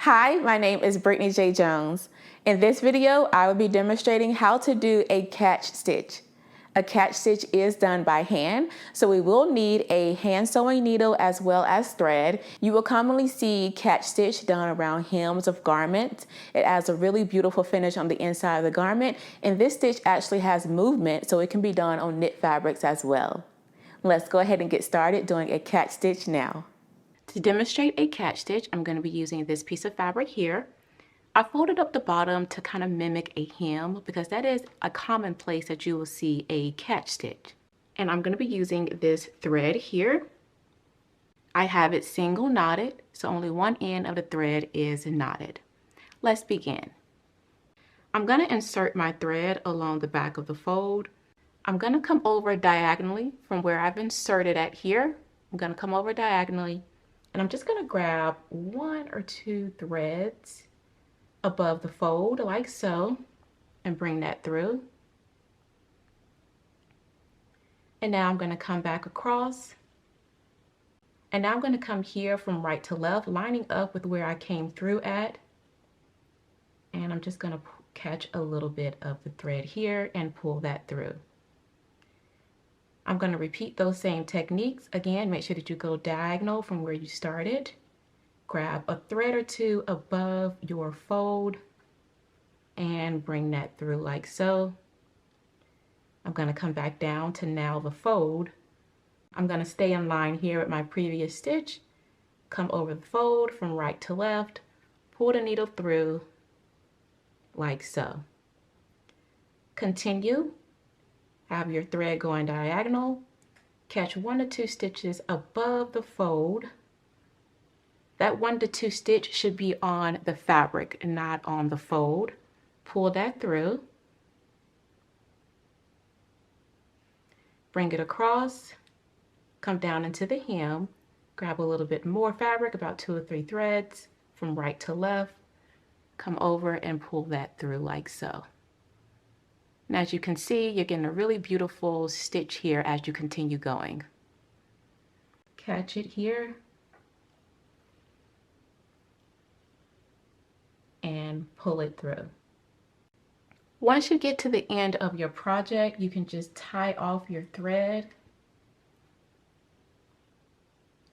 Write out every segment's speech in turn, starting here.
Hi, my name is Brittany J. Jones. In this video, I will be demonstrating how to do a catch stitch. A catch stitch is done by hand, so we will need a hand sewing needle as well as thread. You will commonly see catch stitch done around hems of garments. It adds a really beautiful finish on the inside of the garment, and this stitch actually has movement, so it can be done on knit fabrics as well. Let's go ahead and get started doing a catch stitch now. To demonstrate a catch stitch, I'm going to be using this piece of fabric here. I folded up the bottom to kind of mimic a hem because that is a common place that you will see a catch stitch. And I'm going to be using this thread here. I have it single knotted, so only one end of the thread is knotted. Let's begin. I'm going to insert my thread along the back of the fold. I'm going to come over diagonally from where I've inserted at here. I'm going to come over diagonally. And I'm just going to grab one or two threads above the fold like so and bring that through. And now I'm going to come back across. And now I'm going to come here from right to left, lining up with where I came through at. And I'm just going to catch a little bit of the thread here and pull that through. I'm going to repeat those same techniques. Again, make sure that you go diagonal from where you started. Grab a thread or two above your fold and bring that through like so. I'm going to come back down to now the fold. I'm going to stay in line here with my previous stitch. Come over the fold from right to left, pull the needle through like so. Continue. Have your thread going diagonal, catch 1 to 2 stitches above the fold. That 1 to 2 stitch should be on the fabric and not on the fold. Pull that through. Bring it across, come down into the hem, grab a little bit more fabric, about 2 or 3 threads from right to left, come over and pull that through like so. And as you can see, you're getting a really beautiful stitch here as you continue going. Catch it here. And pull it through. Once you get to the end of your project, you can just tie off your thread.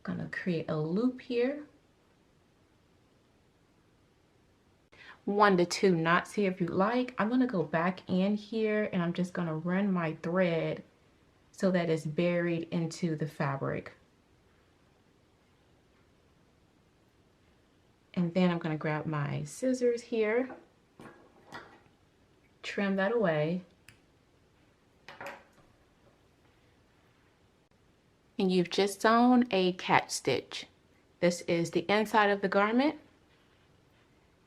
I'm going to create a loop here. 1 to 2 knots here if you like. I'm going to go back in here and I'm just going to run my thread so that it's buried into the fabric. And then I'm going to grab my scissors here, trim that away. And you've just sewn a catch stitch. This is the inside of the garment.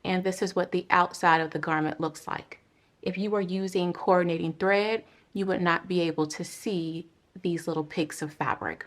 And this is what the outside of the garment looks like. If you were using coordinating thread, you would not be able to see these little peaks of fabric.